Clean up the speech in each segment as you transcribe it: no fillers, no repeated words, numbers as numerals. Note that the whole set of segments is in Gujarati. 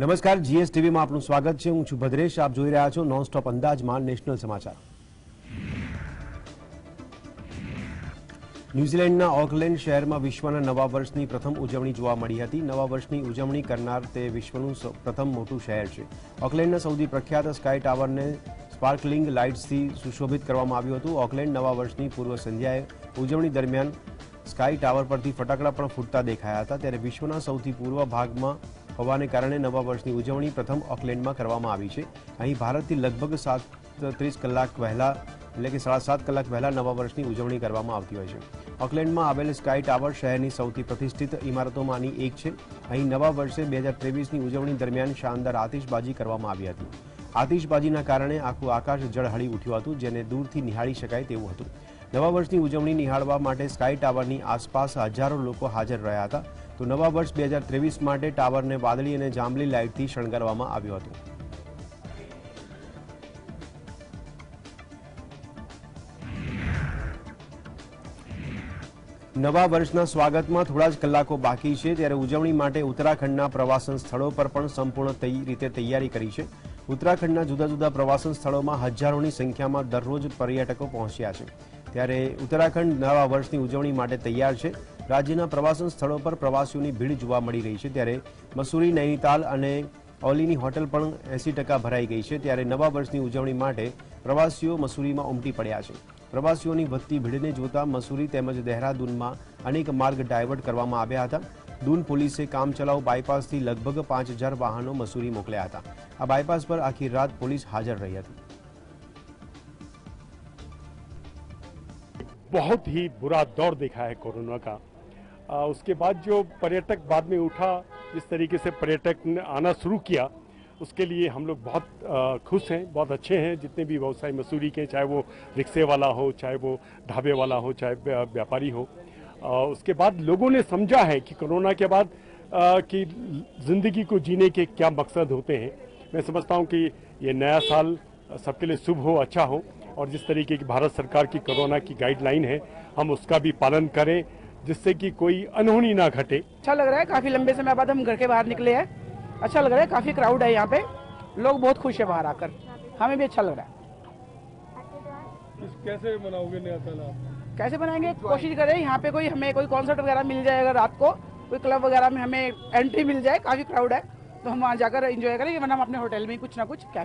નમસ્કાર, જીએસટીવીમાં આપનું સ્વાગત છે। હું છું ભદ્રેશ। આપ જોઈ રહ્યા છો નોનસ્ટોપ અંદાજમાં નેશનલ સમાચાર। ન્યૂઝીલેન્ડના ઓકલેન્ડ શહેરમાં વિશ્વના નવા વર્ષની પ્રથમ ઉજવણી જોવા મળી હતી। નવા વર્ષની ઉજવણી કરનાર તે વિશ્વનું પ્રથમ મોટું શહેર છે। ઓકલેન્ડના સૌથી પ્રખ્યાત સ્કાય ટાવરને સ્પાર્કલિંગ લાઇટ્સથી સુશોભિત કરવામાં આવ્યું હતું। ઓકલેન્ડ નવા વર્ષની પૂર્વ સંધ્યાએ ઉજવણી દરમિયાન સ્કાય ટાવર પરથી ફટાકડા પણ ફૂટતા દેખાયા હતા। ત્યારે વિશ્વના સૌથી પૂર્વ ભાગમાં હોવાને કારણે નવા વર્ષની ઉજવણી પ્રથમ ઓકલેન્ડમાં કરવામાં આવી છે। અહીં ભારતથી લગભગ 37 કલાક વહેલા એટલે કે 7.5 કલાક વહેલા નવા વર્ષની ઉજવણી કરવામાં આવતી હોય છે। ઓકલેન્ડમાં આવેલ સ્કાય ટાવર શહેરની સૌથી પ્રતિષ્ઠિત ઇમારતોમાંની એક છે। અહીં નવા વર્ષે 2023ની ઉજવણી દરમિયાન શાનદાર આતિશબાજી કરવામાં આવી હતી। આતિશબાજીના કારણે આખું આકાશ ઝળહળી ઉઠ્યું હતું, જેને દૂરથી નિહાળી શકાય તેવું હતું। નવા વર્ષની ઉજવણી નિહાળવા માટે સ્કાય ટાવરની આસપાસ હજારો લોકો હાજર રહ્યા હતા। તો નવા વર્ષ 2023 માટે ટાવરને વાદળી અને જાંબલી લાઇટથી શણગારવામાં આવ્યો હતો। નવા વર્ષના સ્વાગતમાં થોડા જ કલાકો બાકી છે, ત્યારે ઉજવણી માટે ઉત્તરાખંડના પ્રવાસન સ્થળો પર પણ સંપૂર્ણ રીતે તૈયારી કરી છે। ઉત્તરાખંડના જુદા જુદા પ્રવાસન સ્થળોમાં હજારોની સંખ્યામાં દરરોજ પર્યટકો પહોંચ્યા છે। ત્યારે ઉત્તરાખંડ નવા વર્ષની ઉજવણી માટે તૈયાર છે। રાજ્યના પ્રવાસન સ્થળો પર પ્રવાસીઓની ભીડ જોવા મળી રહી છે। ત્યારે મસૂરી, નૈનીતાલ અને ઓલીની હોટલ પણ 80% ભરાઈ ગઈ છે। ત્યારે નવા વર્ષની ઉજવણી માટે પ્રવાસીઓ મસૂરીમાં ઉમટી પડ્યા છે। પ્રવાસીઓની વધતી ભીડને જોતા મસૂરી તેમજ દહેરાદૂનમાં અનેક માર્ગ ડાયવર્ટ કરવામાં આવ્યા હતા। દૂન પોલીસે કામચલાઉ બાયપાસથી લગભગ 5000 વાહનો મસૂરી મોકલ્યા હતા। આ બાયપાસ પર આખી રાત પોલીસ હાજર રહી હતી। बहुत ही बुरा दौर देखा है कोरोना का। उसके बाद जो पर्यटक बाद में उठा, जिस तरीके से पर्यटक ने आना शुरू किया, उसके लिए हम लोग बहुत खुश हैं, बहुत अच्छे हैं। जितने भी व्यवसाय मसूरी के, चाहे वो रिक्शे वाला हो, चाहे वो ढाबे वाला हो, चाहे व्यापारी हो, उसके बाद लोगों ने समझा है कि कोरोना के बाद कि ज़िंदगी को जीने के क्या मकसद होते हैं। मैं समझता हूँ कि ये नया साल सबके लिए शुभ हो, अच्छा हो, और जिस तरीके की भारत सरकार की कोरोना की गाइडलाइन है, हम उसका भी पालन करें, जिससे कि कोई अनहोनी ना घटे। अच्छा लग रहा है, काफी लंबे समय बाद हम घर के बाहर निकले हैं। अच्छा लग रहा है, काफी क्राउड है यहाँ पे, लोग बहुत खुश है बाहर आकर, हमें भी अच्छा लग रहा है। कैसे मनाओगे नया साल आप? कैसे बनाएंगे, कोशिश करें यहाँ पे कोई हमें कोई कॉन्सर्ट वगैरह मिल जाए, अगर रात को कोई क्लब वगैरह में हमें एंट्री मिल जाए, काफी क्राउड है तो हम वहाँ जाकर एंजॉय करेंगे, वरना हम अपने होटल में कुछ ना कुछ क्या।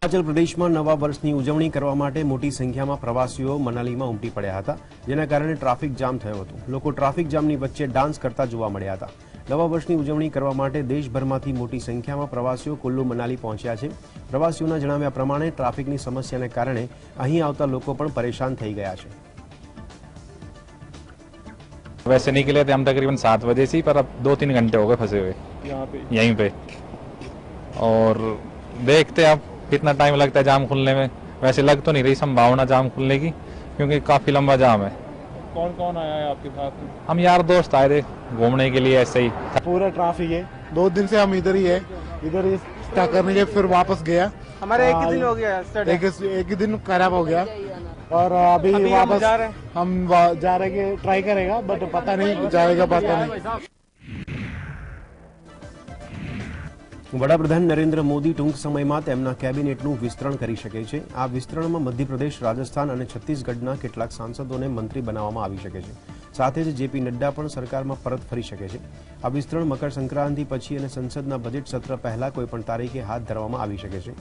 हिमाचल प्रदेशમાં નવા વર્ષની ઉજવણી કરવા માટે મોટી સંખ્યામાં પ્રવાસીઓ મનાલીમાં ઉમટી પડ્યા હતા, જેના કારણે ટ્રાફિક જામ થયો હતો। લોકો ટ્રાફિક જામની વચ્ચે ડાન્સ કરતા જોવા મળ્યા હતા। નવા વર્ષની ઉજવણી કરવા માટે દેશભરમાંથી મોટી સંખ્યામાં પ્રવાસીઓ કુલ્લુ મનાલી પહોંચ્યા છે। પ્રવાસીઓના જણાવ્યા પ્રમાણે ટ્રાફિકની સમસ્યાને કારણે અહીં આવતા લોકો પણ પરેશાન થઈ ગયા છે। वैसे निकले थे हम तकरीबन 7 बजे से, पर अब 2-3 घंटे हो गए फंसे हुए यहीं पे, और देखते अब कितना टाइम लगता है जाम खुलने में। वैसे लग तो नहीं रही संभावना जाम खुलने की, क्योंकि काफी लंबा जाम है। कौन कौन आया है आपके साथ? हम यार दोस्त आए थे घूमने के लिए, ऐसे ही पूरा ट्रैफिक है। 2 दिन से हम इधर ही है, इधर ही स्टक करने के फिर वापस गया। हमारे एक ही दिन हो गया, एक ही दिन खराब हो गया, और अभी वापस हम जा रहे हैं, ट्राई करेगा, बट पता नहीं जाएगा, पता नहीं। વડાપ્રધાન નરેન્દ્ર મોદી ટૂંક સમયમાં તેમના કેબિનેટનું વિસ્તરણ કરી શકે છે। આ વિસ્તરણમાં મધ્યપ્રદેશ, રાજસ્થાન અને છત્તીસગઢના કેટલાક સાંસદોને મંત્રી બનાવવામાં આવી શકે છે। સાથે જ જેપી નડ્ડા પણ સરકારમાં પરત ફરી શકે છે। આ વિસ્તરણ મકર સંક્રાંતિ પછી અને સંસદના બજેટ સત્ર પહેલા કોઈપણ તારીખે હાથ ધરવામાં આવી શકે છે।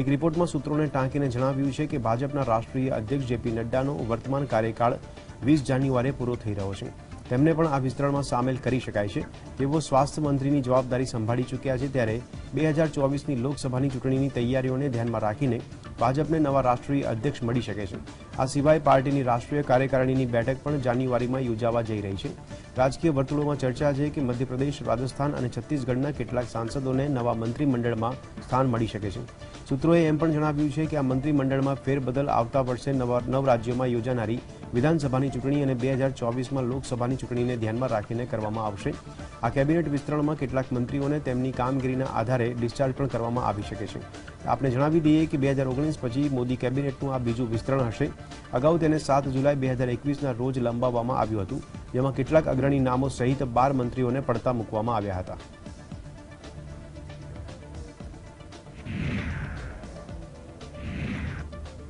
એક રિપોર્ટમાં સૂત્રોને ટાંકીને જણાવ્યું છે કે ભાજપના રાષ્ટ્રીય અધ્યક્ષ જેપી નડ્ડાનો વર્તમાન કાર્યકાળ 20 જાન્યુઆરીએ પૂરો થઈ રહ્યો છે। તેમને પણ આ વિસ્તરણમાં સામેલ કરી શકાય છે। તેઓ સ્વાસ્થ્ય મંત્રીની જવાબદારી સંભાળી ચૂક્યા છે। ત્યારે 2024ની લોકસભાની ચૂંટણીની તૈયારીઓને ધ્યાનમાં રાખીને ભાજપને નવા રાષ્ટ્રીય અધ્યક્ષ મળી શકે છે। આ સિવાય પાર્ટીની રાષ્ટ્રીય કાર્યકારિણીની બેઠક પણ જાન્યુઆરીમાં યોજાવા જઈ રહી છે। રાજકીય વર્તુળોમાં ચર્ચા છે કે મધ્યપ્રદેશ, રાજસ્થાન અને છત્તીસગઢના કેટલાક સાંસદોને નવા મંત્રીમંડળમાં સ્થાન મળી શકે છે। સૂત્રોએ એમ પણ જણાવ્યું છે કે આ મંત્રીમંડળમાં ફેરબદલ આવતા વર્ષે 9 રાજ્યોમાં યોજાનારી વિધાનસભાની ચૂંટણી અને 2024માં લોકસભાની ચૂંટણીને ધ્યાનમાં રાખીને કરવામાં આવશે। આ કેબિનેટ વિસ્તરણમાં કેટલાક મંત્રીઓને તેમની કામગીરીના આધારે ડિસ્ચાર્જ પણ કરવામાં આવી શકે છે। આપણે જણાવી દઈએ કે 2019 પછી મોદી કેબિનેટનું આ બીજું વિસ્તરણ હશે। અગાઉ તેને 7 જુલાઈ 2021ના રોજ લંબાવવામાં આવ્યું હતું, જેમાં કેટલાક અગ્રણી નામો સહિત 12 મંત્રીઓને પડતા મૂકવામાં આવ્યા હતા.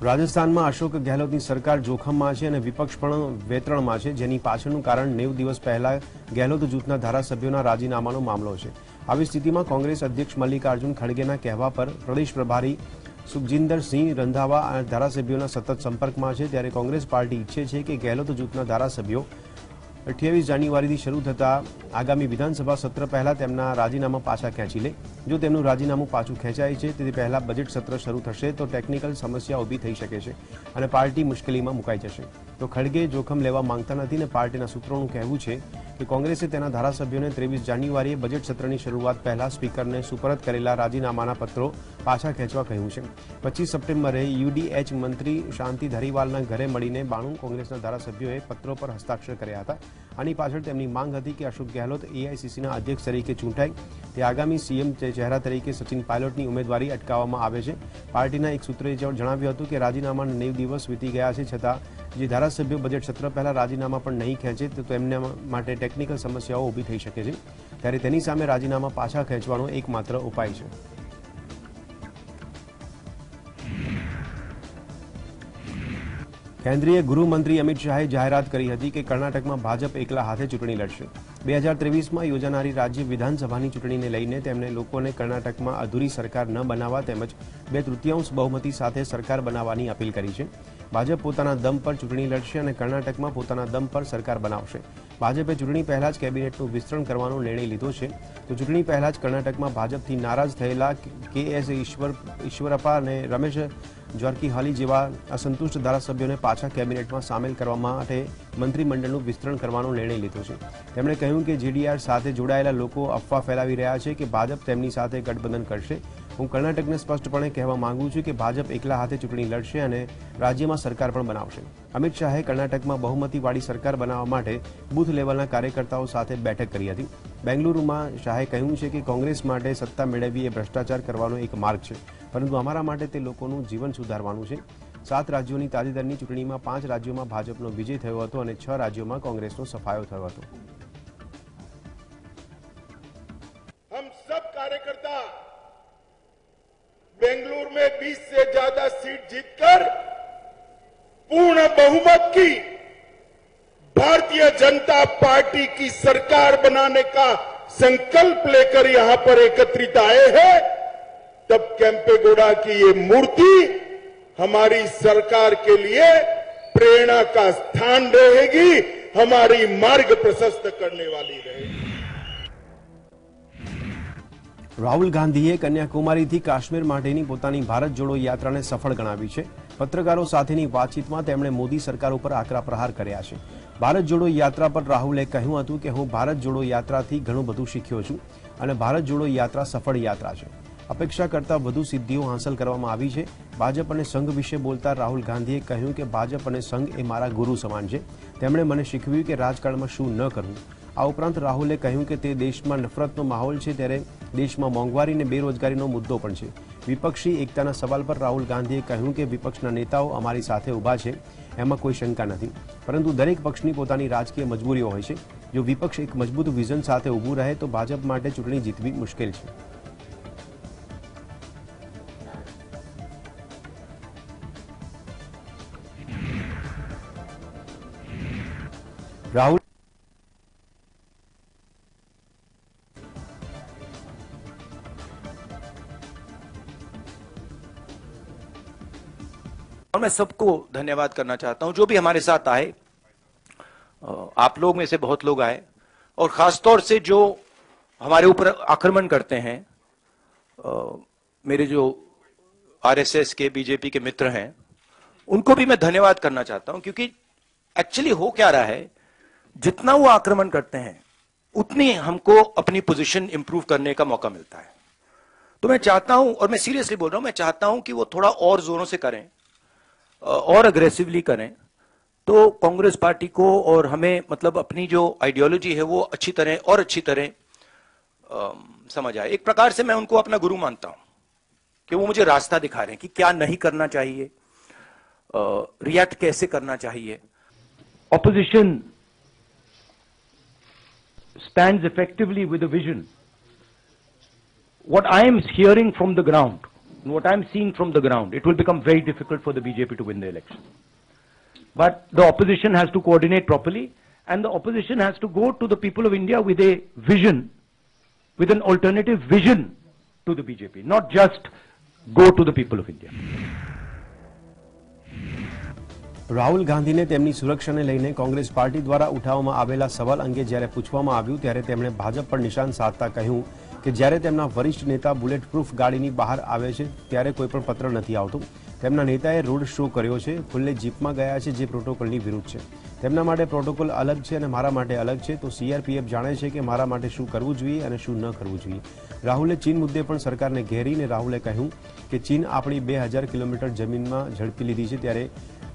રાજસ્થાનમાં અશોક ગેહલોતની સરકાર જોખમમાં છે અને વિપક્ષ પણ વેતરણમાં છે, જેની પાછળનું કારણ 90 દિવસ પહેલા ગેહલોત જૂથના ધારાસભ્યોના રાજીનામાનો મામલો છે. આવી સ્થિતિમાં કોંગ્રેસ અધ્યક્ષ મલ્લિકાર્જુન ખડગેના કહેવા પર પ્રદેશ પ્રભારી સુખજિંદરસિંહ રંધાવા અને ધારાસભ્યોના સતત સંપર્કમાં છે. ત્યારે કોંગ્રેસ પાર્ટી ઈચ્છે છે કે ગેહલોત જૂથના ધારાસભ્યો 28 જાન્યુઆરીથી શરૂ થતા આગામી વિધાનસભા સત્ર પહેલા તેમના રાજીનામા પાછા ખેંચી લે. જો તેમનું રાજીનામું પાછું ખેંચાય છે તે પહેલા બજેટ સત્ર શરૂ થશે તો ટેકનિકલ સમસ્યા ઊભી થઈ શકે છે અને પાર્ટી મુશ્કેલીમાં મુકાઈ જશે. તો ખડગે જોખમ લેવા માંગતા નથી અને પાર્ટીના સૂત્રોનું કહેવું છે કે કોંગ્રેસે તેના ધારાસભ્યોને 23 જાન્યુઆરીએ બજેટ સત્રની શરૂઆત પહેલા સ્પીકરને સુપરત કરેલા રાજીનામાના પત્રો પાછા ખેંચવા કહ્યું છે. 25 સપ્ટેમ્બરે યુડીએચ મંત્રી શાંતિ ધારીવાલના ઘરે મળીને 92 કોંગ્રેસના ધારાસભ્યોએ પત્રો પર હસ્તાક્ષર કર્યા હતા. આની પાછળ તેમની માંગ હતી કે અશોક ગેહલોત એઆઈસીસીના અધ્યક્ષ તરીકે ચૂંટાય તે આગામી સીએમ ચહેરા તરીકે સચિન પાયલોટની ઉમેદવારી અટકાવવામાં આવે છે. પાર્ટીના એક સૂત્રએ જણાવ્યું હતું કે રાજીનામાના 90 દિવસ વીતી ગયા છે, છતાં જે ધારાસભ્યો બજેટ સત્ર પહેલા રાજીનામા પણ નહીં ખેંચે તો તેમના માટે ટેકનિકલ સમસ્યાઓ ઊભી થઈ શકે છે. ત્યારે તેની સામે રાજીનામા પાછા ખેંચવાનો એકમાત્ર ઉપાય છે. કેન્દ્રીય ગૃહમંત્રી અમિત શાહે જાહેરાત કરી હતી કે કર્ણાટકમાં ભાજપ એકલા હાથે ચૂંટણી લડશે. 2023માં યોજાનારી રાજ્ય વિધાનસભાની ચૂંટણીને લઈને તેમણે લોકોને કર્ણાટકમાં અધૂરી સરકાર ન બનાવવા તેમજ 2/3 બહુમતી સાથે સરકાર બનાવવાની અપીલ કરી છે. ભાજપ પોતાના દમ પર ચૂંટણી લડશે અને કર્ણાટકમાં પોતાના દમ પર સરકાર બનાવશે. ભાજપે ચૂંટણી પહેલા જ કેબિનેટનું વિસ્તરણ કરવાનો નિર્ણય લીધો છે. તો ચૂંટણી પહેલા જ કર્ણાટકમાં ભાજપથી નારાજ થયેલા કે.એસ. ઈશ્વરપ્પા અને રમેશ જોરકીહોલી જેવા અસંતુષ્ટ ધારાસભ્યોને પાછા કેબિનેટમાં સામેલ કરવા માટે મંત્રીમંડળનું વિસ્તરણ કરવાનો નિર્ણય લીધો છે. તેમણે કહ્યું કે જેડીઆર સાથે જોડાયેલા લોકો અફવા ફેલાવી રહ્યા છે કે ભાજપ તેમની સાથે ગઠબંધન કરશે. હું કર્ણાટકને સ્પષ્ટપણે કહેવા માંગુ છું કે ભાજપ એકલા હાથે ચૂંટણી લડશે અને રાજ્યમાં સરકાર પણ બનાવશે. અમિત શાહે કર્ણાટકમાં બહુમતીવાળી સરકાર બનાવવા માટે બૂથ લેવલના કાર્યકર્તાઓ સાથે બેઠક કરી હતી. બેંગલુરુમાં શાહે કહ્યું છે કે કોંગ્રેસ માટે સત્તા મેળવવી એ ભ્રષ્ટાચાર કરવાનો એક માર્ગ છે, પરંતુ અમારા માટે તે લોકોનું જીવન સુધારવાનું છે. 7 રાજ્યોની તાજેતરની ચૂંટણીમાં 5 રાજ્યોમાં ભાજપનો વિજય થયો હતો અને 6 રાજ્યોમાં કોંગ્રેસનો સફાયો થયો હતો. हम सब कार्यकर्ता बेंगलुरु में 20 से ज्यादा सीट जीतकर पूर्ण बहुमत की भारतीय जनता पार्टी की सरकार बनाने का संकल्प लेकर यहां पर एकत्रित आए हैं. तब केम्पेगौड़ा की ये मूर्ति हमारी सरकार के लिए प्रेरणा का स्थान रहेगी, हमारी मार्ग प्रशस्त करने वाली रहेगी. રાહુલ ગાંધીએ કન્યાકુમારીથી કાશ્મીર માટેની પોતાની ભારત જોડો યાત્રાને સફળ ગણાવી છે. પત્રકારો સાથેની વાતચીતમાં તેમણે મોદી સરકાર ઉપર આકરા પ્રહાર કર્યા છે. ભારત જોડો યાત્રા પર રાહુલે કહ્યું હતું કે હું ભારત જોડો યાત્રાથી ઘણું બધું શીખ્યો છું અને ભારત જોડો યાત્રા સફળ યાત્રા છે. અપેક્ષા કરતાં વધુ સિદ્ધિઓ હાંસલ કરવામાં આવી છે. ભાજપ અને સંઘ વિશે બોલતા રાહુલ ગાંધીએ કહ્યું કે ભાજપ અને સંઘ એ મારા ગુરુ સમાન છે. તેમણે મને શીખવ્યું કે રાજકારણમાં શું ન કરવું. આ ઉપરાંત રાહુલે કહ્યું કે તે દેશમાં નફરતનો માહોલ છે ત્યારે દેશમાં મોંઘવારી અને બેરોજગારીનો મુદ્દો પણ છે. વિપક્ષી એકતાના સવાલ પર રાહુલ ગાંધીએ કહ્યું કે વિપક્ષના નેતાઓ અમારી સાથે ઊભા છે, એમાં કોઈ શંકા નથી, પરંતુ દરેક પક્ષની પોતાની રાજકીય મજબૂરીઓ હોય છે. જો વિપક્ષ એક મજબૂત વિઝન સાથે ઊભું રહે તો ભાજપ માટે ચૂંટણી જીતવી મુશ્કેલ છે. રાહુલ और मैं सबको धन्यवाद करना चाहता हूं जो भी हमारे साथ आए. आप लोग में से बहुत लोग आए और खासतौर से जो हमारे ऊपर आक्रमण करते हैं, मेरे जो आरएसएस के बीजेपी के मित्र हैं, उनको भी मैं धन्यवाद करना चाहता हूं, क्योंकि एक्चुअली हो क्या रहा है, जितना वो आक्रमण करते हैं उतनी हमको अपनी पोजीशन इंप्रूव करने का मौका मिलता है. तो मैं चाहता हूं, और मैं सीरियसली बोल रहा हूं, मैं चाहता हूं कि वो थोड़ा और जोरों से करें और अग्रेसिवली करें, तो कांग्रेस पार्टी को और हमें मतलब अपनी जो आइडियोलॉजी है वो अच्छी तरह समझ आए. एक प्रकार से मैं उनको अपना गुरु मानता हूं कि वो मुझे रास्ता दिखा रहे हैं कि क्या नहीं करना चाहिए. रिएक्ट कैसे करना चाहिए। Opposition stands effectively with a vision. What I am hearing from the ground, what I am seeing from the ground, it will become very difficult for the BJP to win the election. But the opposition has to coordinate properly, and the opposition has to go to the people of India with a vision, with an alternative vision to the BJP, not just go to the people of India. Rahul ગાંધીને તેમની સુરક્ષાને લઈને કોંગ્રેસ પાર્ટી દ્વારા ઉઠાવવામાં આવેલા સવાલ અંગે જ્યારે પૂછવામાં આવ્યું ત્યારે તેમણે ભાજપ પર નિશાન સાધતા કહ્યું કે જ્યારે તેમના વરિષ્ઠ નેતા બુલેટ પ્રૂફ ગાડીની બહાર આવે છે ત્યારે કોઈ પણ પત્ર નથી આવતો। તેમના નેતાએ રોડ શો કર્યો છે, ખુલ્લે જીપમાં ગયા છે, જે પ્રોટોકોલની વિરુદ્ધ છે। તેમના માટે પ્રોટોકોલ અલગ છે અને મારા માટે અલગ છે, તો સીઆરપીએફ જાણે છે કે મારા માટે શું કરવું જોઈએ અને શું ન કરવું જોઈએ। રાહુલે ચીન મુદ્દે પણ સરકારને ઘેરીને રાહુલે કહ્યું કે ચીન આપણી 2000 કિલોમીટર જમીનમાં ઝડપી લીધી છે ત્યારે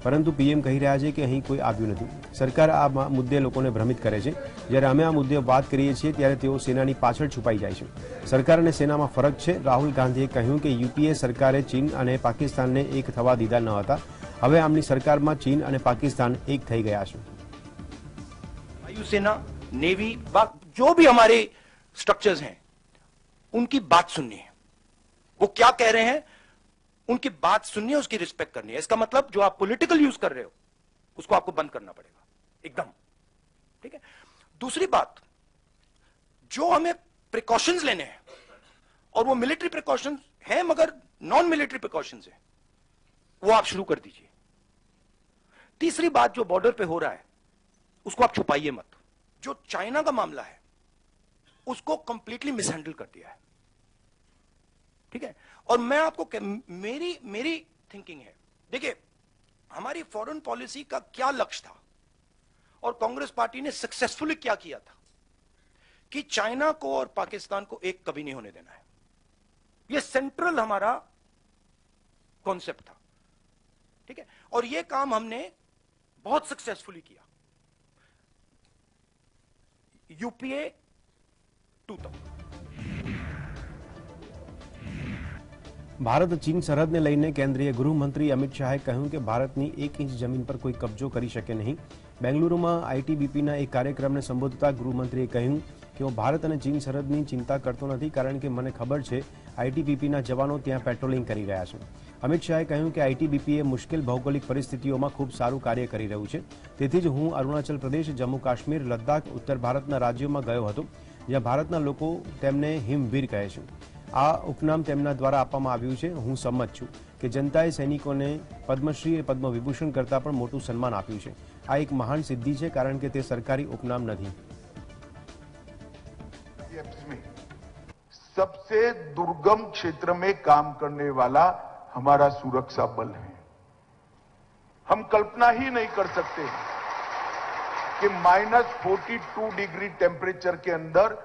પરંતુ પીએમ કહી રહ્યા છે કે અહીં કોઈ આવ્યું નથી। સરકાર આ મુદ્દે લોકોને ભ્રમિત કરે છે। જ્યારે અમે આ મુદ્દે વાત કરીએ છીએ ત્યારે તેઓ સેનાની પાછળ છુપાઈ જાય છે। સરકાર અને સેનામાં ફરક છે। રાહુલ ગાંધીએ કહ્યું કે યુપીએ સરકારે ચીન અને પાકિસ્તાનને એક થવા દીધા ન હતા, હવે આમની સરકારમાં ચીન અને પાकिस्तान एक થઈ ગયા છે। वायुसेना, नेवी, जो भी हमारे स्ट्रक्चर्स हैं उनकी बात सुननी है। वो क्या कह रहे हैं उनकी बात सुननी है, उसकी रिस्पेक्ट करनी है। इसका मतलब जो आप पॉलिटिकल यूज कर रहे हो उसको आपको बंद करना पड़ेगा एकदम, ठीक है। दूसरी बात, जो हमें प्रिकॉशंस लेने हैं और वो मिलिट्री प्रिकॉशंस हैं मगर नॉन मिलिट्री प्रिकॉशंस है, वो आप शुरू कर दीजिए। तीसरी बात, जो बॉर्डर पे हो रहा है उसको आप छुपाइए मत। जो चाइना का मामला है उसको कंप्लीटली मिसहैंडल कर दिया है, ठीक है। और मैं आपको मेरी थिंकिंग है, देखिए हमारी फॉरेन पॉलिसी का क्या लक्ष्य था और कांग्रेस पार्टी ने सक्सेसफुली क्या किया था कि चाइना को और पाकिस्तान को एक कभी नहीं होने देना है। यह सेंट्रल हमारा कॉन्सेप्ट था, ठीक है। और यह काम हमने बहुत सक्सेसफुली किया। यूपीए 2 तक ભારત ચીન સરહદને લઈને કેન્દ્રીય ગૃહમંત્રી અમિત શાહે કહ્યું કે ભારતની 1 ઇંચ જમીન પર કોઈ કબજો કરી શકે નહીં। બેંગલુરુમાં આઈટીબીપીના એક કાર્યક્રમને સંબોધતા ગૃહમંત્રીએ કહ્યું કે હું ભારત અને ચીન સરહદની ચિંતા કરતો નથી, કારણ કે મને ખબર છે આઈટીબીપીના જવાનો ત્યાં પેટ્રોલિંગ કરી રહ્યા છે। અમિત શાહે કહ્યું કે આઈટીબીપીએ મુશ્કેલ ભૌગોલિક પરિસ્થિતિઓમાં ખૂબ સારું કાર્ય કરી રહ્યું છે, તેથી જ હું અરુણાચલ પ્રદેશ, જમ્મુ કાશ્મીર, લદ્દાખ, ઉત્તર ભારતના રાજ્યોમાં ગયો હતો જ્યાં ભારતના લોકો તેમને હિમવીર કહે છે। આ ઉપનામ તેમના દ્વારા આપવામાં આવ્યું છે। હું સંમત છું કે જનતાએ સૈનિકોને પદ્મશ્રી અને પદ્મ વિભૂષણ કરતાં પણ મોટું સન્માન આપ્યું છે। આ એક મહાન સિદ્ધિ છે, કારણ કે તે સરકારી ઉપનામ નથી। सबसे दुर्गम क्षेत्र में काम करने वाला हमारा सुरक्षा बल है। हम कल्पना ही नहीं कर सकते कि -42 डिग्री टेम्परेचर के अंदर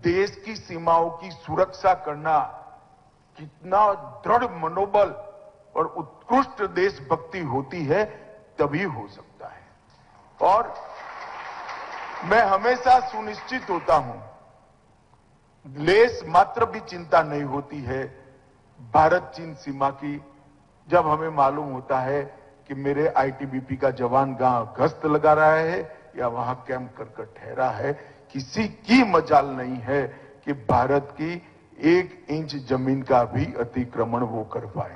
देश की सीमाओं की सुरक्षा करना कितना दृढ़ मनोबल और उत्कृष्ट देशभक्ति होती है, तभी हो सकता है। और मैं हमेशा सुनिश्चित होता हूं, लेस मात्र भी चिंता नहीं होती है भारत चीन सीमा की, जब हमें मालूम होता है कि मेरे आईटीबीपी का जवान गश्त लगा रहा है या वहां कैंप कर ठहरा है। किसी की मजाल नहीं है कि भारत की 1 इंच जमीन का भी अतिक्रमण वो कर पाए।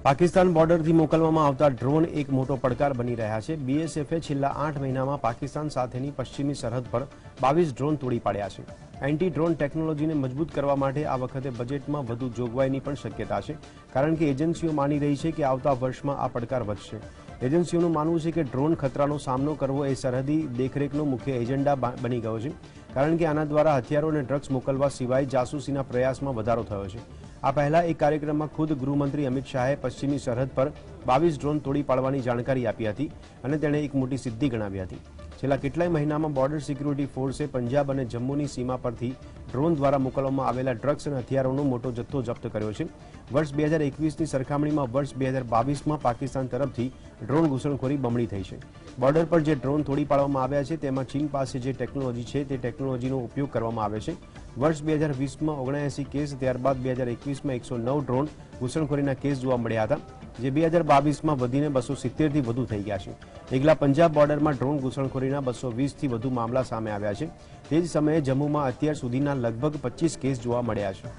પાકિસ્તાન બોર્ડરથી મોકલવામાં આવતા ડ્રોન એક મોટો પડકાર બની રહ્યા છે। બીએસએફે છેલ્લા 8 મહિનામાં પાકિસ્તાન સાથેની પશ્ચિમી સરહદ પર 22 ડ્રોન તોડી પાડ્યા છે। એન્ટી ડ્રોન ટેકનોલોજીને મજબૂત કરવા માટે આ વખતે બજેટમાં વધુ જોગવાઈની પણ શક્યતા છે, કારણ કે એજન્સીઓ માની રહી છે કે આવતા વર્ષમાં આ પડકાર વધશે। એજન્સીઓનું માનવું છે કે ડ્રોન ખતરાનો સામનો કરવો એ સરહદી દેખરેખનો મુખ્ય એજન્ડા બની ગયો છે, કારણ કે આના દ્વારા હથિયારો અને ડ્રગ્સ મોકલવા સિવાય જાસૂસીના પ્રયાસમાં વધારો થયો છે। આ પહેલા એક કાર્યક્રમમાં ખુદ ગૃહમંત્રી અમિત શાહે પશ્ચિમી સરહદ પર 22 ડ્રોન તોડી પાડવાની જાણકારી આપી હતી અને તેણે એક મોટી સિદ્ધિ ગણાવી હતી। છેલ્લા કેટલાય મહિનામાં બોર્ડર સિક્યુરિટી ફોર્સે પંજાબ અને જમ્મુની સીમા પરથી ડ્રોન દ્વારા મોકલવામાં આવેલા ડ્રગ્સ અને હથિયારોનો મોટો જથ્થો જપ્ત કર્યો છે. વર્ષ 2021ની સરખામણીમાં વર્ષ 2022માં પાકિસ્તાન તરફથી ડ્રોન ઘૂસણખોરી બમણી થઈ છે. બોર્ડર પર જે ડ્રોન તોડી પાડવામાં આવ્યા છે તેમાં ચીન પાસે જે ટેકનોલોજી છે તે ટેકનોલોજીનો ઉપયોગ કરવામાં આવે છે. વર્ષ 2020માં 79 કેસ, ત્યારબાદ 2021માં 109 ડ્રોન ઘૂસણખોરીના કેસ જોવા મળ્યા હતા, જે 2022માં વધીને 270થી વધુ થઈ ગયા છે. એકલા પંજાબ બોર્ડરમાં ડ્રોન ઘૂસણખોરીના 220થી વધુ મામલા સામે આવ્યા છે. તે જ સમયે જમ્મુમાં અત્યાર સુધીના લગભગ 25 કેસ જોવા મળ્યા છે.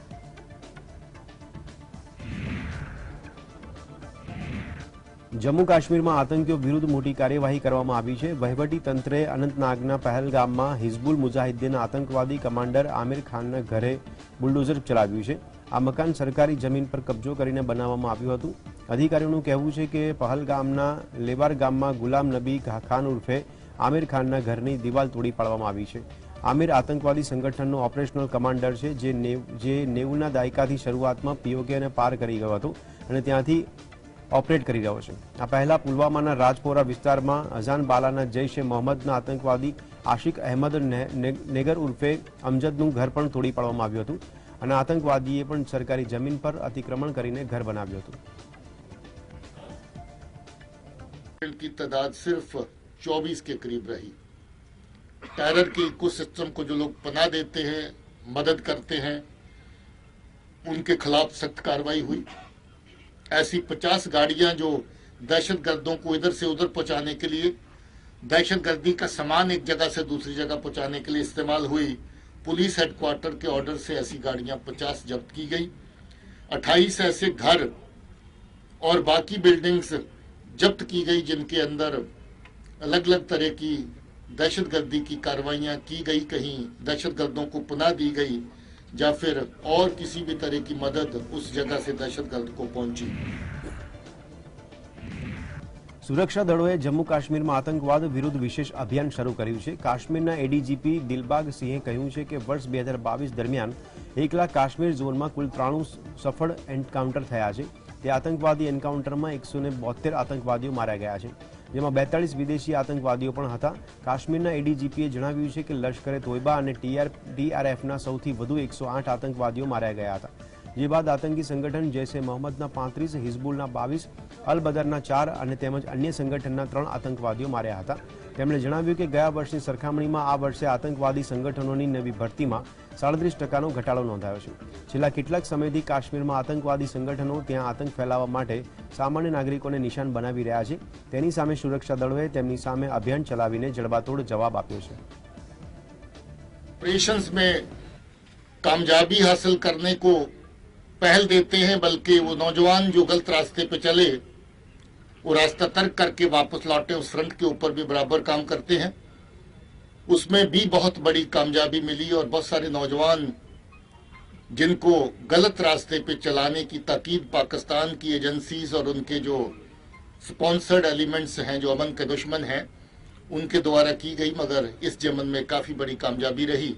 જમ્મુ કાશ્મીરમાં આતંકીઓ વિરુદ્ધ મોટી કાર્યવાહી કરવામાં આવી છે. વહીવટી તંત્રે અનંતનાગના પહેલગામમાં હિઝબુલ મુજાહિદ્દીન આતંકવાદી કમાન્ડર આમિર ખાનના ઘરે બુલડોઝર ચલાવ્યું છે. આ મકાન સરકારી જમીન પર કબજો કરીને બનાવવામાં આવ્યું હતું. અધિકારીઓનું કહેવું છે કે પહેલગામના લેવાર ગામમાં ગુલામ નબી ખાન ઉર્ફે આમિર ખાનના ઘરની દિવાલ તોડી પાડવામાં આવી છે. આમિર આતંકવાદી સંગઠનનો ઓપરેશનલ કમાન્ડર છે, જે 90ના દાયકાથી શરૂઆતમાં પીઓકેને પાર કરી ગયો હતો અને ત્યાંથી ઓપરેટ કરી રહ્યો છે. આ પહેલા પુલવામાના રાજપોરા વિસ્તારમાં અઝાન બાલાના જૈશ એ મોહમ્મદના આતંકવાદી આશિક અહેમદ નેગર ઉર્ફે અમજદનું ઘર પણ તોડી પાડવામાં આવ્યું હતું અને આતંકવાદીએ પણ સરકારી જમીન પર અતિક્રમણ કરીને ઘર બનાવ્યું હતું. की तादाद सिर्फ 24 के करीब रही. टेरर के इकोसिस्टम को जो लोग पनाह देते हैं, मदद करते हैं, उनके खिलाफ सख्त कार्रवाई हुई. ऐसी 50 गाड़ियां जो दहशतगर्दों को इधर से उधर पहुंचाने के लिए, दहशतगर्दी का सामान एक जगह से दूसरी जगह पहुंचाने के लिए इस्तेमाल हुई. पुलिस हेडक्वार्टर के ऑर्डर से ऐसी गाड़ियां 50 जब्त की गई. 28 ऐसे घर और बाकी बिल्डिंग्स जब्त की गई जिनके अंदर अलग अलग तरह की दहशतगर्दी की कार्रवाइयां की गई. कहीं दहशतगर्दों को पनाह दी गई या फिर और किसी भी तरह की मदद उस जगह से दहशतगर्द को पहुंची. સુરક્ષા દળોએ જમ્મુ કાશ્મીરમાં આતંકવાદ વિરુદ્ધ વિશેષ અભિયાન શરૂ કર્યું છે. કાશ્મીરના એડીજીપી દિલબાગ સિંહે કહ્યું છે કે વર્ષ 2022 દરમિયાન એકલા કાશ્મીર ઝોનમાં કુલ 93 સફળ એન્કાઉન્ટર થયા છે. તે આતંકવાદી એન્કાઉન્ટરમાં 172 આતંકવાદીઓ માર્યા ગયા છે, જેમાં 42 વિદેશી આતંકવાદીઓ પણ હતા. કાશ્મીરના એડીજીપીએ જણાવ્યું છે કે લશ્કરે તોયબા અને ડીઆરએફના સૌથી વધુ 108 આતંકવાદીઓ માર્યા ગયા હતા. જે બાદ આતંકી સંગઠન જૈશ એ મોહમ્મદના 35, હિઝબુલના 22, અલ બદરના 4 અને તેમજ અન્ય સંગઠનના 3 આતંકવાદીઓ માર્યા હતા. તેમણે જણાવ્યું કે ગયા વર્ષની સરખામણીમાં આ વર્ષે આતંકવાદી સંગઠનોની નવી ભરતીમાં 37% ઘટાડો નોંધાયો છે. છેલ્લા કેટલાક સમયથી કાશ્મીરમાં આતંકવાદી સંગઠનો ત્યાં આતંક ફેલાવવા માટે સામાન્ય નાગરિકોને નિશાન બનાવી રહ્યા છે. તેની સામે સુરક્ષા દળોએ તેમની સામે અભિયાન ચલાવીને જડબાતોડ જવાબ આપ્યો છે. ऑपरेशंस में कामयाबी हासिल करने को पहल देते हैं, बल्कि वो नौजवान जो गलत रास्ते पे चले वो रास्ता तर्क करके वापस लौटे, उस फ्रंट के ऊपर भी बराबर काम करते हैं. उसमें भी बहुत बड़ी कामयाबी मिली और बहुत सारे नौजवान जिनको गलत रास्ते पे चलाने की ताकीद पाकिस्तान की एजेंसीज और उनके जो स्पॉन्सर्ड एलिमेंट्स हैं, जो अमन के दुश्मन हैं, उनके द्वारा की गई, मगर इस जमन में काफ़ी बड़ी कामयाबी रही.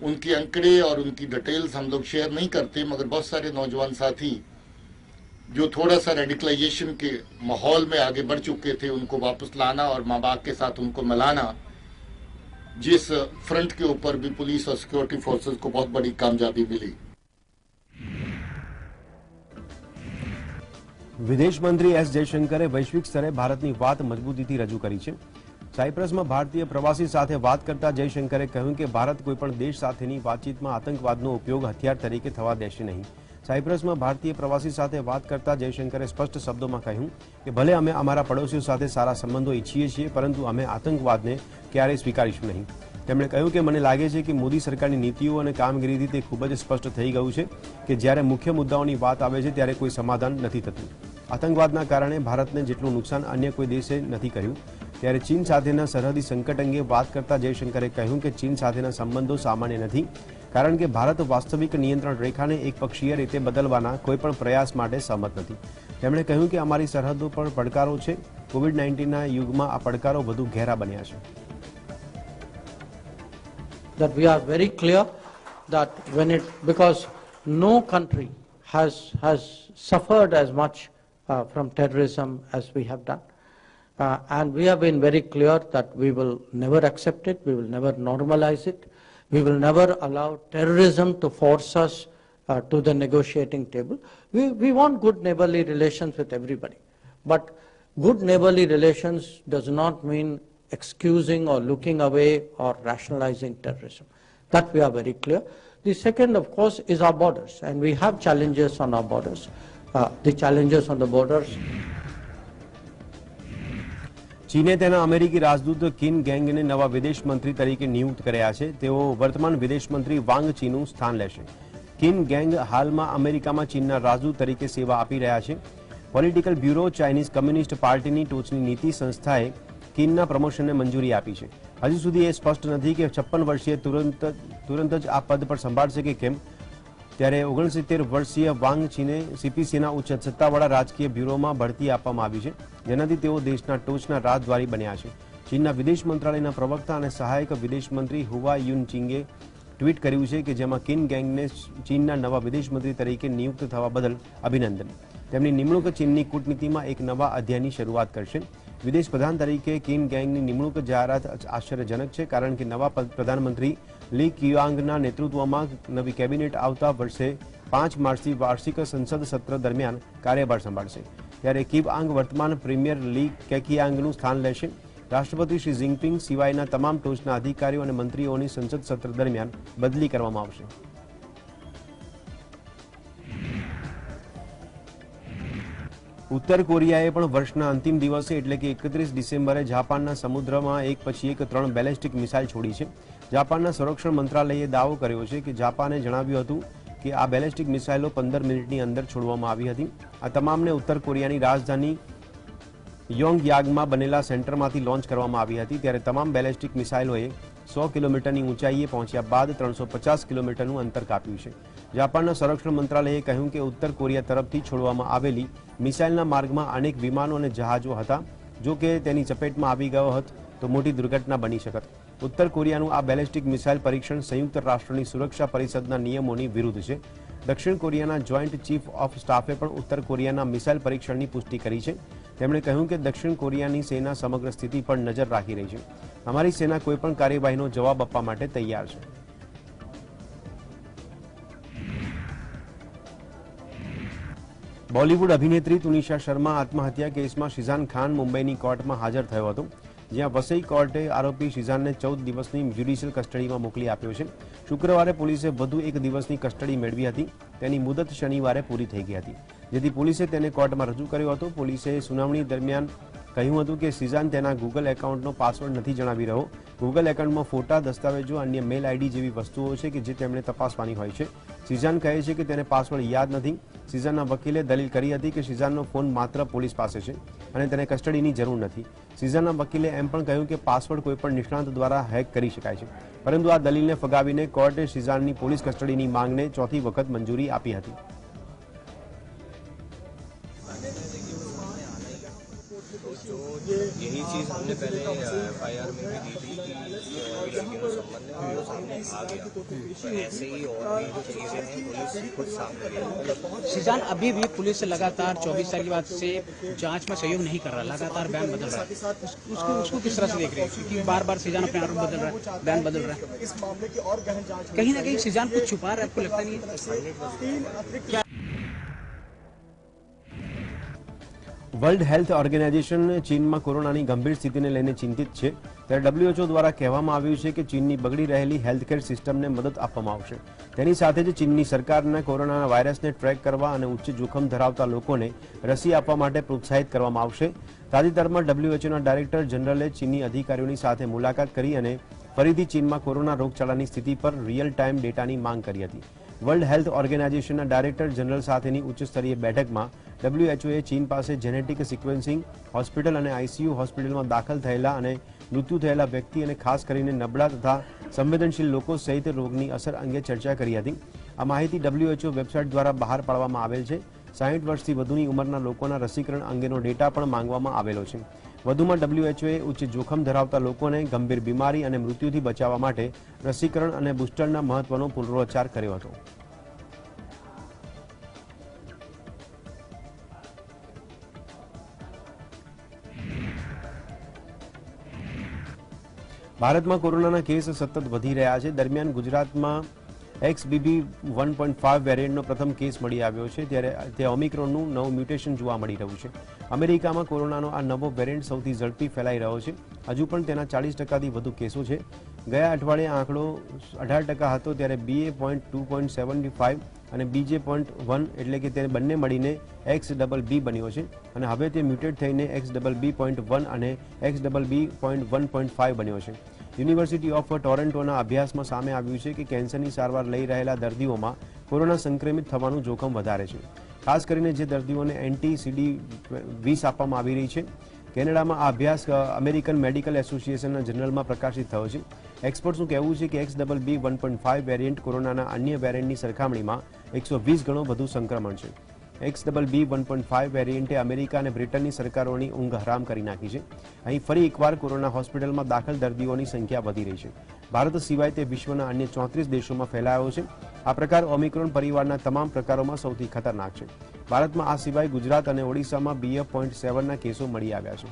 उनके अंकड़े और उनकी डिटेल्स हम लोग शेयर नहीं करते, मगर बहुत सारे नौजवान साथी जो थोड़ा सा रेडिकलाइजेशन के माहौल में आगे बढ़ चुके थे, उनको वापस लाना और माँ बाप के साथ उनको मिलाना, जिस फ्रंट के ऊपर भी पुलिस और सिक्योरिटी फोर्सेस को बहुत बड़ी कामयाबी मिली. વિદેશ મંત્રી એસ જયશંકરે વૈશ્વિક સ્તરે ભારતની વાત મજબૂતીથી રજૂ કરી છે. સાયપ્રસમાં ભારતીય પ્રવાસી સાથે વાત કરતા જયશંકરે કહ્યું કે ભારત કોઈપણ દેશ સાથેની વાતચીતમાં આતંકવાદનો ઉપયોગ હથિયાર તરીકે થવા દેશે નહીં. સાયપ્રસમાં ભારતીય પ્રવાસી સાથે વાત કરતા જયશંકરે સ્પષ્ટ શબ્દોમાં કહ્યું કે ભલે અમે અમારા પડોશીઓ સાથે સારા સંબંધો ઈચ્છીએ છીએ, પરંતુ અમે આતંકવાદને ક્યારેય સ્વીકારીશું નહીં. તેમણે કહ્યું કે મને લાગે છે કે મોદી સરકારની નીતિઓ અને કામગીરીથી તે ખૂબ જ સ્પષ્ટ થઈ ગયું છે કે જ્યારે મુખ્ય મુદ્દાઓની વાત આવે છે ત્યારે કોઈ સમાધાન નથી થતું. આતંકવાદના કારણે ભારતને જેટલું નુકસાન અન્ય કોઈ દેશે નથી કર્યું. ત્યારે ચીન સાથેના સરહદી સંકટ અંગે વાત કરતા જયશંકરે કહ્યું કે ચીન સાથેના સંબંધો સામાન્ય નથી, કારણ કે ભારત વાસ્તવિક નિયંત્રણ રેખાને એકપક્ષીય રીતે બદલવાના કોઈપણ પ્રયાસ માટે સહમત નથી. તેમણે કહ્યું કે અમારી સરહદો પર પડકારો છે. કોવિડ-19ના યુગમાં આ પડકારો વધુ ઘેરા બન્યા છે. That we are very clear that because no country has suffered as much from terrorism as we have done. and we have been very clear that we will never accept it, we will never normalize it, we will never allow terrorism to force us to the negotiating table. We want good neighborly relations with everybody, but good neighborly relations does not mean excusing or looking away or rationalizing terrorism. That we are very clear. The second, of course, is our borders, and we have challenges on our borders. The challenges on the borders. ચીને તેના અમેરિકી રાજદૂત કિન ગેંગને નવા વિદેશ મંત્રી તરીકે નિયુક્ત કર્યા છે. તેઓ વર્તમાન વિદેશ મંત્રી વાંગ ચીનું સ્થાન લેશે. કિન ગેંગ હાલમાં અમેરિકામાં ચીનના રાજદૂત તરીકે સેવા આપી રહ્યા છે. પોલિટિકલ બ્યુરો ચાઇનીઝ કમ્યુનિસ્ટ પાર્ટીની ટોચની નીતિ સંસ્થાએ કિનના પ્રમોશનને મંજૂરી આપી છે. હજી સુધી એ સ્પષ્ટ નથી કે 56 વર્ષીય તુરંત જ આ પદ પર સંભાળશે કે કેમ. ત્યારે 69 વર્ષીય વાંગ ચીને સીપીસીના ઉચ્ચ સત્તાવાળા રાજકીય બ્યુરોમાં બઢતી આપવામાં આવી છે, જેનાથી તેઓ દેશના ટોચના રાજદ્વારી બન્યા છે. ચીનના વિદેશ મંત્રાલયના પ્રવક્તા અને સહાયક વિદેશ મંત્રી હુઆ યુનચિંગે ટ્વીટ કર્યું છે કે જેમાં કિન ગેંગને ચીનના નવા વિદેશ મંત્રી તરીકે નિયુક્ત થવા બદલ અભિનંદન. તેમની નિમણૂક ચીનની કૂટનીતિમાં એક નવા અધ્યાયની શરૂઆત કરશે. વિદેશ પ્રધાન તરીકે કિન ગેંગની નિમણૂક જાહેરાત આશ્ચર્યજનક છે, કારણ કે નવા પ્રધાનમંત્રી લી ક્યુઆંગના નેતૃત્વમાં નવી કેબિનેટ આવતા વર્ષે 5 માર્ચથી વાર્ષિક સંસદ સત્ર દરમિયાન કાર્યભાર સંભાળશે. ત્યારે ક્યુઆંગ વર્તમાન પ્રીમિયર લી કેકિયાંગનું સ્થાન લેશે. રાષ્ટ્રપતિ શ્રી જિનપિંગ સિવાયના તમામ ટોચના અધિકારીઓ અને મંત્રીઓની સંસદ સત્ર દરમિયાન બદલી કરવામાં આવશે. ઉત્તર કોરિયાએ પણ વર્ષના અંતિમ દિવસે એટલે કે 31 ડિસેમ્બરે જાપાનના સમુદ્રમાં એક પછી એક 3 બેલેસ્ટિક મિસાઇલ છોડી છે. જાપાનના સંરક્ષણ મંત્રાલયે દાવો કર્યો છે કે જાપાને જણાવ્યું હતું કે આ બેલેસ્ટિક મિસાઇલો 15 મિનિટની અંદર છોડવામાં આવી હતી. આ તમામને ઉત્તર કોરિયાની રાજધાની યોંગયાંગમાં બનેલા સેન્ટરમાંથી લોન્ચ કરવામાં આવી હતી. ત્યારે તમામ બેલેસ્ટિક મિસાઇલોએ 100 કિલોમીટરની ઊંચાઈએ પહોંચ્યા બાદ 350 કિલોમીટરનું અંતર કાપ્યું છે. જાપાનના સંરક્ષણ મંત્રાલયે કહ્યું કે ઉત્તર કોરિયા તરફથી છોડવામાં આવેલી મિસાઇલના માર્ગમાં અનેક વિમાનો અને જહાજો હતા. જો કે તેની ચપેટમાં આવી ગયો હોત તો મોટી દુર્ઘટના બની શકત. ઉત્તર કોરિયાનું આ બેલેસ્ટિક મિસાઇલ પરીક્ષણ સંયુક્ત રાષ્ટ્રની સુરક્ષા પરિષદના નિયમોની વિરુદ્ધ છે. દક્ષિણ કોરિયાના જોઈન્ટ ચીફ ઓફ સ્ટાફે પણ ઉત્તર કોરિયાના મિસાઇલ પરીક્ષણની પુષ્ટિ કરી છે. તેમણે કહ્યું કે દક્ષિણ કોરિયાની સેના સમગ્ર સ્થિતિ પર નજર રાખી રહી છે. અમારી સેના કોઈપણ કાર્યવાહીનો જવાબ આપવા માટે તૈયાર છે. બોલિવૂડ અભિનેત્રી તુનિશા શર્મા આત્મહત્યા કેસમાં શિઝાન ખાન મુંબઈની કોર્ટમાં હાજર થયો હતો, જ્યાં વસઈ કોર્ટે આરોપી શિઝાનને 14 દિવસની જ્યુડિશિયલ કસ્ટડીમાં મોકલી આપ્યો છે. શુક્રવારે પોલીસે વધુ 1 દિવસની કસ્ટડી મેળવી હતી. તેની મુદત શનિવારે પૂરી થઈ ગઈ હતી, જેથી પોલીસે તેને કોર્ટમાં રજૂ કર્યો હતો. પોલીસે સુનાવણી દરમિયાન કહ્યું હતું કે શિઝાન તેના ગૂગલ એકાઉન્ટનો પાસવર્ડ નથી જણાવી રહ્યો. ગૂગલ એકાઉન્ટમાં ફોટા, દસ્તાવેજો, અન્ય મેલ આઈડી જેવી વસ્તુઓ છે કે જે તેમણે તપાસવાની હોય છે. શિઝાન કહે છે કે તેને પાસવર્ડ યાદ નથી. શિઝાનના વકીલે દલીલ કરી હતી કે શિઝાનનો ફોન માત્ર પોલીસ પાસે છે અને તેને કસ્ટડીની જરૂર નથી. શિઝાનના વકીલે એમ પણ કહ્યું કે પાસવર્ડ કોઈપણ નિષ્ણાત દ્વારા હેક કરી શકાય છે. પરંતુ આ દલીલને ફગાવીને કોર્ટે શિઝાનની પોલીસ કસ્ટડીની માંગને ચોથી વખત મંજૂરી આપી હતી. यही चीज हमने पहले एफआईआर में भी दी थी कि लड़की का संबंध है वो सामने आ गया, तो ऐसे ही और भी जो चीजें हैं पुलिस खुद सामने गई. शिजान अभी भी पुलिस से लगातार 24 तारीख के बाद से जांच में सहयोग नहीं कर रहा, लगातार बयान बदल रहा है. उसको किस तरह से देख रहे हैं, क्योंकि बार बार शिजान अपने आरोप बदल रहा है, बयान बदल रहा है. इस मामले की और गहन जांच कहीं ना कहीं शिजान कुछ छुपा रहा है, आपको लगता नहीं है? વર્લ્ડ હેલ્થ ઓર્ગેનાઇઝેશન ચીનમાં કોરોનાની ગંભીર સ્થિતિને લઈને ચિંતિત છે. ત્યારે WHO દ્વારા કહેવામાં આવ્યું છે કે ચીનની બગડી રહેલી હેલ્થકેર સિસ્ટમને મદદ આપવામાં આવશે. તેની સાથે જ ચીનની સરકારને કોરોના વાયરસને ટ્રેક કરવા અને ઉચ્ચ જોખમ ધરાવતા લોકોને રસી આપવા માટે પ્રોત્સાહિત કરવામાં આવશે. તાજેતરમાં WHOના ડાયરેક્ટર જનરલે ચીની અધિકારીઓની સાથે મુલાકાત કરી અને ફરીથી ચીનમાં કોરોના રોગચાળાની સ્થિતિ પર રિયલ ટાઈમ ડેટાની માંગ કરી હતી. વર્લ્ડ હેલ્થ ઓર્ગેનાઇઝેશનના ડાયરેક્ટર જનરલ સાથેની ઉચ્ચ સ્તરીય બેઠકમાં WHOએ ચીન પાસે જેનેટિક સિક્વન્સિંગ હોસ્પિટલ અને ICU હોસ્પિટલમાં દાખલ થયેલા અને મૃત્યુ થયેલા વ્યક્તિ અને ખાસ કરીને નબળા તથા સંવેદનશીલ લોકો સહિત રોગની અસર અંગે ચર્ચા કરી હતી. આ માહિતી WHO વેબસાઇટ દ્વારા બહાર પાડવામાં આવેલ છે. 60 વર્ષથી વધુની ઉંમરના લોકોના રસીકરણ અંગેનો ડેટા પણ માંગવામાં આવેલો છે. વધુમાં WHOએ ઉચ્ચ જોખમ ધરાવતા લોકોને ગંભીર બીમારી અને મૃત્યુથી બચાવવા માટે રસીકરણ અને બુસ્ટરના મહત્વનો પુનરોચ્ચાર કર્યો હતો. ભારતમાં કોરોનાના કેસ સતત વધી રહ્યા છે. દરમિયાન ગુજરાતમાં XBB.1.5 વેરિયન્ટનો પ્રથમ કેસ મળી આવ્યો છે, ત્યારે તે ઓમિક્રોનનું નવું મ્યુટેશન જોવા મળી રહ્યું છે. અમેરિકામાં કોરોનાનો આ નવો વેરિયન્ટ સૌથી ઝડપી ફેલાઈ રહ્યો છે. હજુ પણ તેના 40%થી વધુ કેસો છે. ગયા અઠવાડિયે આંકડો 18% હતો, ત્યારે BA.2.75 અને BJ.1 એટલે કે તે બંને મળીને XBB બન્યો છે અને હવે તે મ્યુટેટ થઈને XBB.1 અને XBB.1.5 બન્યો છે. યુનિવર્સિટી ઓફ ટોરન્ટોના અભ્યાસમાં સામે આવ્યું છે કે કેન્સરની સારવાર લઈ રહેલા દર્દીઓમાં કોરોના સંક્રમિત થવાનું જોખમ વધારે છે, ખાસ કરીને જે દર્દીઓને એન્ટી-CD20 આપવામાં આવી રહી છે. કેનેડામાં આ અભ્યાસ અમેરિકન મેડિકલ એસોસિએશનના જર્નલમાં પ્રકાશિત થયો છે. એક્સપર્ટ્સનું કહેવું છે કે XBB.1.5 વેરિયન્ટ કોરોનાના અન્ય વેરિયન્ટની સરખામણીમાં 120 ગણો વધુ સંક્રમણ છે. XBB.1.5 વેરિયન્ટે અમેરિકા અને બ્રિટનની સરકારોની ઊંઘ હરામ કરી નાખી છે. અહીં ફરી એકવાર કોરોના હોસ્પિટલમાં દાખલ દર્દીઓની સંખ્યા વધી રહી છે. ભારત સિવાય તે વિશ્વના અન્ય 34 દેશોમાં ફેલાયો છે. આ પ્રકાર ઓમિક્રોન પરિવારના તમામ પ્રકારોમાં સૌથી ખતરનાક છે. ભારતમાં આ સિવાય ગુજરાત અને ઓડિશામાં BF.7ના કેસો મળી આવ્યા છે.